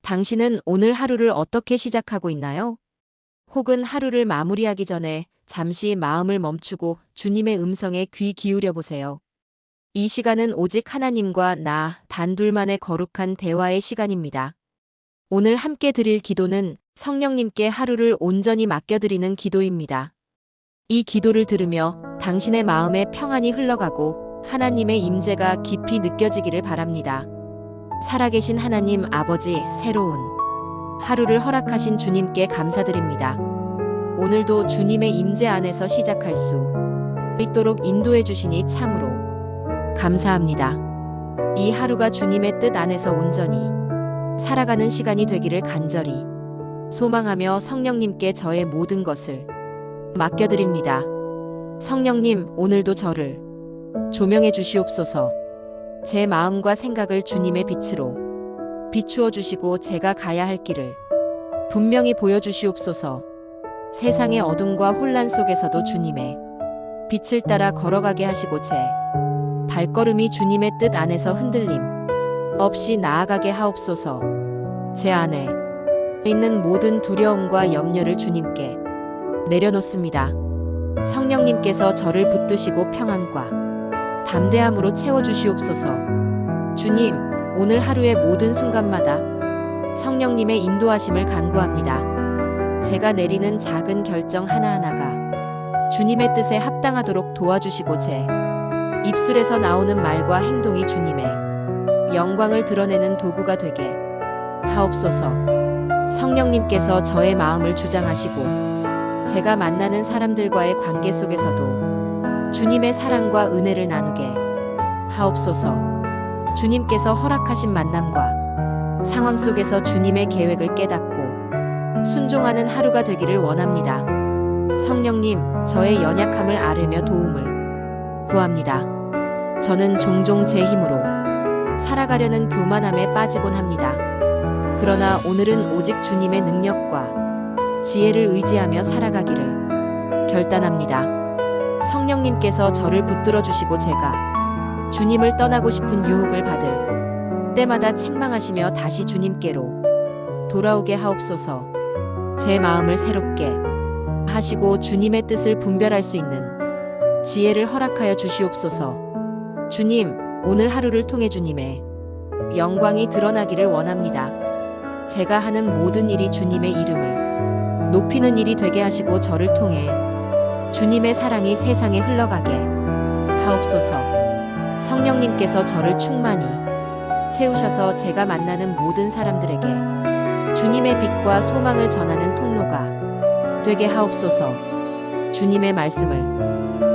당신은 오늘 하루를 어떻게 시작하고 있나요? 혹은 하루를 마무리하기 전에 잠시 마음을 멈추고 주님의 음성에 귀 기울여 보세요. 이 시간은 오직 하나님과 나 단둘만의 거룩한 대화의 시간입니다. 오늘 함께 드릴 기도는 성령님께 하루를 온전히 맡겨드리는 기도입니다. 이 기도를 들으며 당신의 마음에 평안이 흘러가고 하나님의 임재가 깊이 느껴지기를 바랍니다. 살아계신 하나님 아버지, 새로운 하루를 허락하신 주님께 감사드립니다. 오늘도 주님의 임재 안에서 시작할 수 있도록 인도해 주시니 참으로 감사합니다. 이 하루가 주님의 뜻 안에서 온전히 살아가는 시간이 되기를 간절히 소망하며 성령님께 저의 모든 것을 맡겨드립니다. 성령님, 오늘도 저를 조명해 주시옵소서. 제 마음과 생각을 주님의 빛으로 비추어 주시고 제가 가야 할 길을 분명히 보여주시옵소서. 세상의 어둠과 혼란 속에서도 주님의 빛을 따라 걸어가게 하시고 제 발걸음이 주님의 뜻 안에서 흔들림 없이 나아가게 하옵소서. 제 안에 있는 모든 두려움과 염려를 주님께 내려놓습니다. 성령님께서 저를 붙드시고 평안과 담대함으로 채워주시옵소서. 주님, 오늘 하루의 모든 순간마다 성령님의 인도하심을 간구합니다. 제가 내리는 작은 결정 하나하나가 주님의 뜻에 합당하도록 도와주시고 제 입술에서 나오는 말과 행동이 주님의 영광을 드러내는 도구가 되게 하옵소서. 성령님께서 저의 마음을 주장하시고 제가 만나는 사람들과의 관계 속에서도 주님의 사랑과 은혜를 나누게 하옵소서. 주님께서 허락하신 만남과 상황 속에서 주님의 계획을 깨닫고 순종하는 하루가 되기를 원합니다. 성령님, 저의 연약함을 아뢰며 도움을 구합니다. 저는 종종 제 힘으로 살아가려는 교만함에 빠지곤 합니다. 그러나 오늘은 오직 주님의 능력과 지혜를 의지하며 살아가기를 결단합니다. 성령님께서 저를 붙들어 주시고 제가 주님을 떠나고 싶은 유혹을 받을 때마다 책망하시며 다시 주님께로 돌아오게 하옵소서. 제 마음을 새롭게 하시고 주님의 뜻을 분별할 수 있는 지혜를 허락하여 주시옵소서. 주님, 오늘 하루를 통해 주님의 영광이 드러나기를 원합니다. 제가 하는 모든 일이 주님의 이름을 높이는 일이 되게 하시고 저를 통해 주님의 사랑이 세상에 흘러가게 하옵소서. 성령님께서 저를 충만히 채우셔서 제가 만나는 모든 사람들에게 주님의 빛과 소망을 전하는 통로가 되게 하옵소서. 주님의 말씀을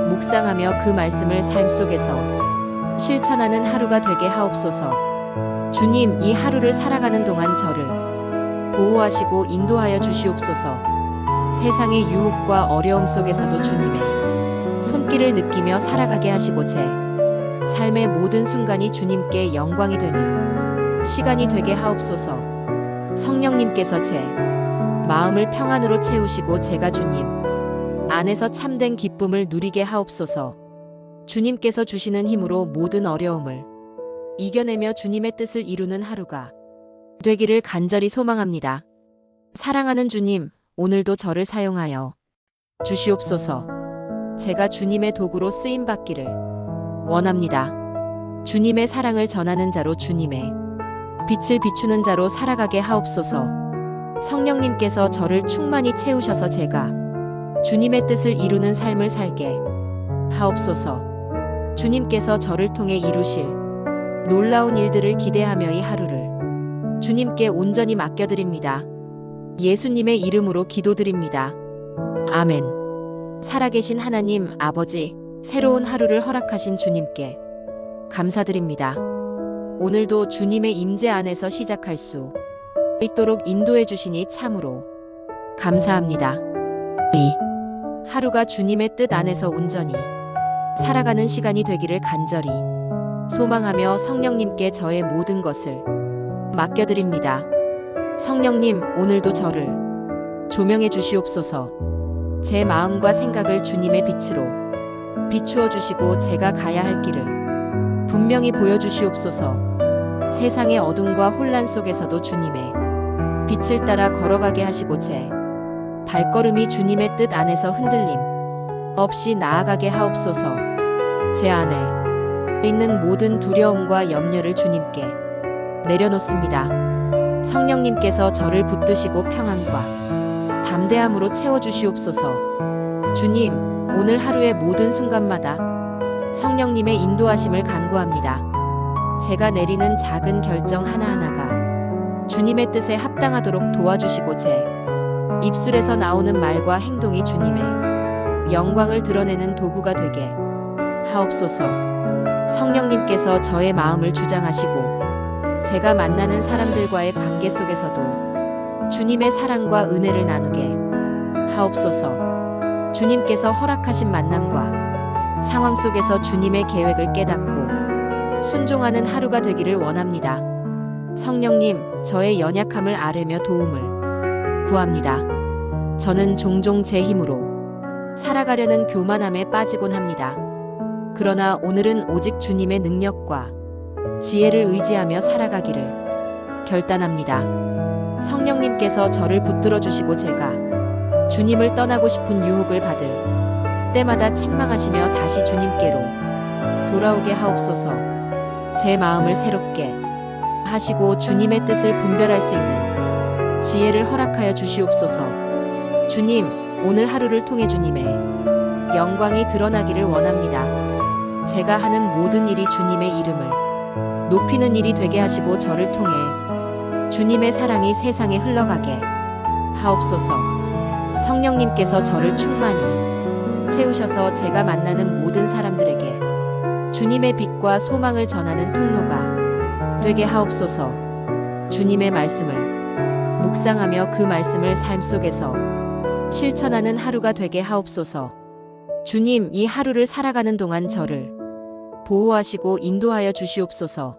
묵상하며 그 말씀을 삶 속에서 실천하는 하루가 되게 하옵소서. 주님, 이 하루를 살아가는 동안 저를 보호하시고 인도하여 주시옵소서. 세상의 유혹과 어려움 속에서도 주님의 손길을 느끼며 살아가게 하시고 제 삶의 모든 순간이 주님께 영광이 되는 시간이 되게 하옵소서. 성령님께서 제 마음을 평안으로 채우시고 제가 주님 안에서 참된 기쁨을 누리게 하옵소서. 주님께서 주시는 힘으로 모든 어려움을 이겨내며 주님의 뜻을 이루는 하루가 되기를 간절히 소망합니다. 사랑하는 주님, 오늘도 저를 사용하여 주시옵소서. 제가 주님의 도구로 쓰임 받기를 원합니다. 주님의 사랑을 전하는 자로 주님의 빛을 비추는 자로 살아가게 하옵소서. 성령님께서 저를 충만히 채우셔서 제가 주님의 뜻을 이루는 삶을 살게 하옵소서. 주님께서 저를 통해 이루실 놀라운 일들을 기대하며 이 하루를 주님께 온전히 맡겨드립니다. 예수님의 이름으로 기도드립니다. 아멘. 살아계신 하나님 아버지, 새로운 하루를 허락하신 주님께 감사드립니다. 오늘도 주님의 임재 안에서 시작할 수 있도록 인도해 주시니 참으로 감사합니다. 이 하루가 주님의 뜻 안에서 온전히 살아가는 시간이 되기를 간절히 소망하며 성령님께 저의 모든 것을 맡겨드립니다. 성령님, 오늘도 저를 조명해 주시옵소서. 제 마음과 생각을 주님의 빛으로 비추어 주시고 제가 가야 할 길을 분명히 보여주시옵소서. 세상의 어둠과 혼란 속에서도 주님의 빛을 따라 걸어가게 하시고 제 발걸음이 주님의 뜻 안에서 흔들림 없이 나아가게 하옵소서. 제 안에 있는 모든 두려움과 염려를 주님께 내려놓습니다. 성령님께서 저를 붙드시고 평안과 담대함으로 채워주시옵소서. 주님, 오늘 하루의 모든 순간마다 성령님의 인도하심을 간구합니다. 제가 내리는 작은 결정 하나하나가 주님의 뜻에 합당하도록 도와주시고 제 입술에서 나오는 말과 행동이 주님의 영광을 드러내는 도구가 되게 하옵소서. 성령님께서 저의 마음을 주장하시고 제가 만나는 사람들과의 관계 속에서도 주님의 사랑과 은혜를 나누게 하옵소서. 주님께서 허락하신 만남과 상황 속에서 주님의 계획을 깨닫고 순종하는 하루가 되기를 원합니다. 성령님, 저의 연약함을 아뢰며 도움을 구합니다. 저는 종종 제 힘으로 살아가려는 교만함에 빠지곤 합니다. 그러나 오늘은 오직 주님의 능력과 지혜를 의지하며 살아가기를 결단합니다. 성령님께서 저를 붙들어 주시고 제가 주님을 떠나고 싶은 유혹을 받을 때마다 책망하시며 다시 주님께로 돌아오게 하옵소서. 제 마음을 새롭게 하시고 주님의 뜻을 분별할 수 있는 지혜를 허락하여 주시옵소서. 주님, 오늘 하루를 통해 주님의 영광이 드러나기를 원합니다. 제가 하는 모든 일이 주님의 이름을 높이는 일이 되게 하시고 저를 통해 주님의 사랑이 세상에 흘러가게 하옵소서. 성령님께서 저를 충만히 채우셔서 제가 만나는 모든 사람들에게 주님의 빛과 소망을 전하는 통로가 되게 하옵소서. 주님의 말씀을 묵상하며 그 말씀을 삶 속에서 실천하는 하루가 되게 하옵소서. 주님, 이 하루를 살아가는 동안 저를 보호하시고 인도하여 주시옵소서.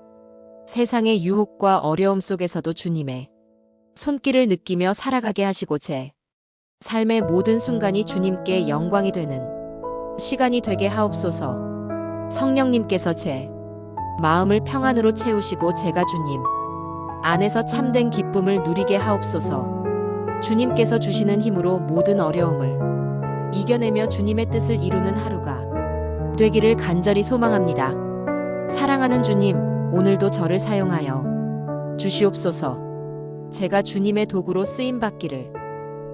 세상의 유혹과 어려움 속에서도 주님의 손길을 느끼며 살아가게 하시고 제 삶의 모든 순간이 주님께 영광이 되는 시간이 되게 하옵소서. 성령님께서 제 마음을 평안으로 채우시고 제가 주님 안에서 참된 기쁨을 누리게 하옵소서. 주님께서 주시는 힘으로 모든 어려움을 이겨내며 주님의 뜻을 이루는 하루가 되기를 간절히 소망합니다. 사랑하는 주님, 오늘도 저를 사용하여 주시옵소서. 제가 주님의 도구로 쓰임받기를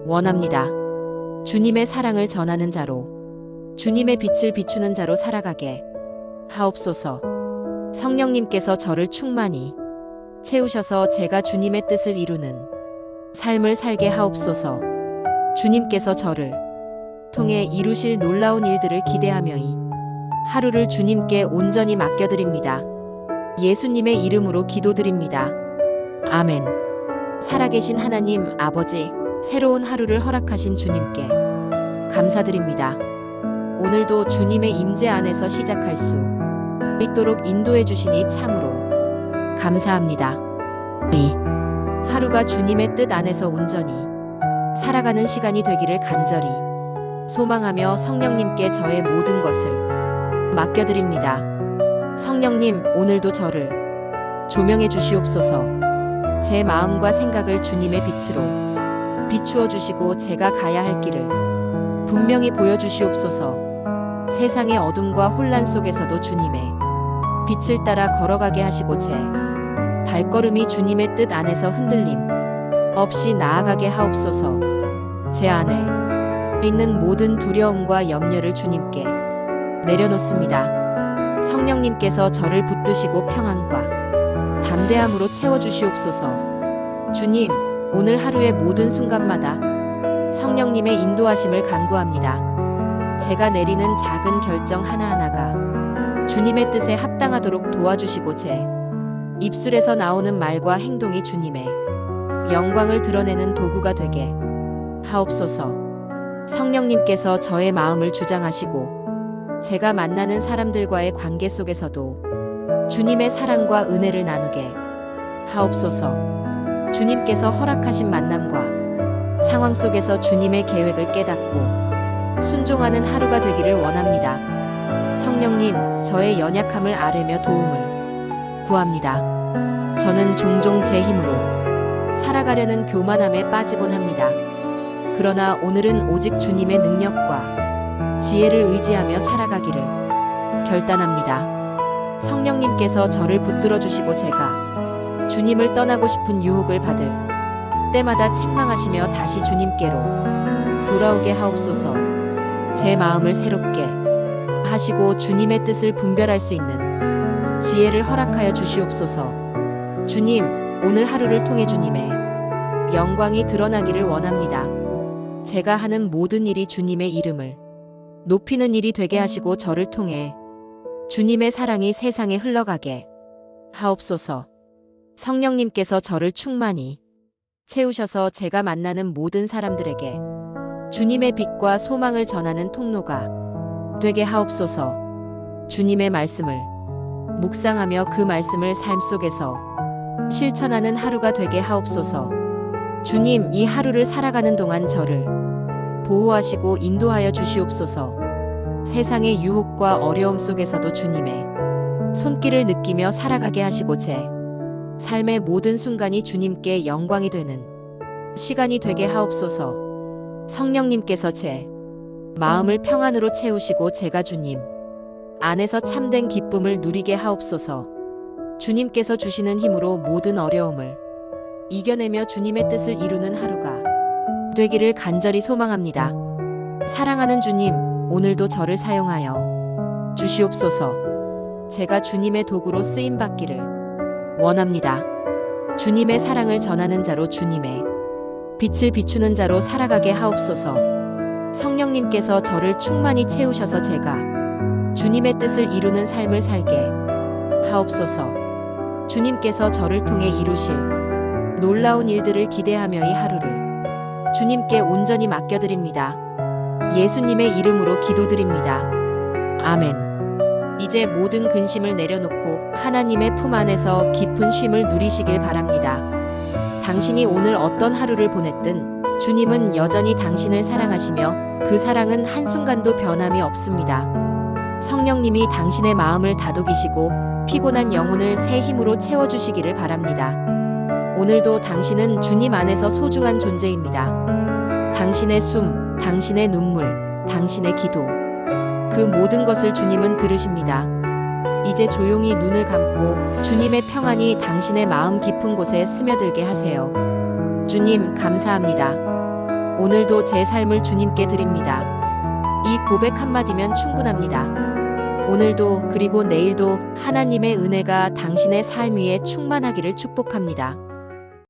원합니다. 주님의 사랑을 전하는 자로, 주님의 빛을 비추는 자로 살아가게 하옵소서. 성령님께서 저를 충만히 채우셔서 제가 주님의 뜻을 이루는 삶을 살게 하옵소서. 주님께서 저를 통해 이루실 놀라운 일들을 기대하며 이 하루를 주님께 온전히 맡겨드립니다. 예수님의 이름으로 기도드립니다. 아멘. 살아계신 하나님 아버지, 새로운 하루를 허락하신 주님께 감사드립니다. 오늘도 주님의 임재 안에서 시작할 수 있도록 인도해 주시니 참으로 감사합니다. 이 하루가 주님의 뜻 안에서 온전히 살아가는 시간이 되기를 간절히 소망하며 성령님께 저의 모든 것을 맡겨드립니다. 성령님, 오늘도 저를 조명해 주시옵소서. 제 마음과 생각을 주님의 빛으로 비추어 주시고 제가 가야 할 길을 분명히 보여주시옵소서. 세상의 어둠과 혼란 속에서도 주님의 빛을 따라 걸어가게 하시고 제 발걸음이 주님의 뜻 안에서 흔들림 없이 나아가게 하옵소서. 제 안에 있는 모든 두려움과 염려를 주님께 내려놓습니다. 성령님께서 저를 붙드시고 평안과 담대함으로 채워주시옵소서. 주님, 오늘 하루의 모든 순간마다 성령님의 인도하심을 간구합니다. 제가 내리는 작은 결정 하나하나가 주님의 뜻에 합당하도록 도와주시고 제 입술에서 나오는 말과 행동이 주님의 영광을 드러내는 도구가 되게 하옵소서. 성령님께서 저의 마음을 주장하시고 제가 만나는 사람들과의 관계 속에서도 주님의 사랑과 은혜를 나누게 하옵소서. 주님께서 허락하신 만남과 상황 속에서 주님의 계획을 깨닫고 순종하는 하루가 되기를 원합니다. 성령님, 저의 연약함을 아뢰며 도움을 구합니다. 저는 종종 제 힘으로 살아가려는 교만함에 빠지곤 합니다. 그러나 오늘은 오직 주님의 능력과 지혜를 의지하며 살아가기를 결단합니다. 성령님께서 저를 붙들어 주시고 제가 주님을 떠나고 싶은 유혹을 받을 때마다 책망하시며 다시 주님께로 돌아오게 하옵소서. 제 마음을 새롭게 하시고 주님의 뜻을 분별할 수 있는 지혜를 허락하여 주시옵소서. 주님, 오늘 하루를 통해 주님의 영광이 드러나기를 원합니다. 제가 하는 모든 일이 주님의 이름을 높이는 일이 되게 하시고 저를 통해 주님의 사랑이 세상에 흘러가게 하옵소서. 성령님께서 저를 충만히 채우셔서 제가 만나는 모든 사람들에게 주님의 빛과 소망을 전하는 통로가 되게 하옵소서. 주님의 말씀을 묵상하며 그 말씀을 삶 속에서 실천하는 하루가 되게 하옵소서. 주님, 이 하루를 살아가는 동안 저를 보호하시고 인도하여 주시옵소서. 세상의 유혹과 어려움 속에서도 주님의 손길을 느끼며 살아가게 하시고 제 삶의 모든 순간이 주님께 영광이 되는 시간이 되게 하옵소서. 성령님께서 제 마음을 평안으로 채우시고 제가 주님 안에서 참된 기쁨을 누리게 하옵소서. 주님께서 주시는 힘으로 모든 어려움을 이겨내며 주님의 뜻을 이루는 하루가 되기를 간절히 소망합니다. 사랑하는 주님, 오늘도 저를 사용하여 주시옵소서. 제가 주님의 도구로 쓰임 받기를 원합니다. 주님의 사랑을 전하는 자로 주님의 빛을 비추는 자로 살아가게 하옵소서. 성령님께서 저를 충만히 채우셔서 제가 주님의 뜻을 이루는 삶을 살게 하옵소서. 주님께서 저를 통해 이루실 놀라운 일들을 기대하며 이 하루를 주님께 온전히 맡겨드립니다. 예수님의 이름으로 기도드립니다. 아멘. 이제 모든 근심을 내려놓고 하나님의 품 안에서 깊은 쉼을 누리시길 바랍니다. 당신이 오늘 어떤 하루를 보냈든 주님은 여전히 당신을 사랑하시며 그 사랑은 한순간도 변함이 없습니다. 성령님이 당신의 마음을 다독이시고 피곤한 영혼을 새 힘으로 채워주시기를 바랍니다. 오늘도 당신은 주님 안에서 소중한 존재입니다. 당신의 숨, 당신의 눈물, 당신의 기도, 그 모든 것을 주님은 들으십니다. 이제 조용히 눈을 감고 주님의 평안이 당신의 마음 깊은 곳에 스며들게 하세요. 주님, 감사합니다. 오늘도 제 삶을 주님께 드립니다. 이 고백 한마디면 충분합니다. 오늘도 그리고 내일도 하나님의 은혜가 당신의 삶 위에 충만하기를 축복합니다.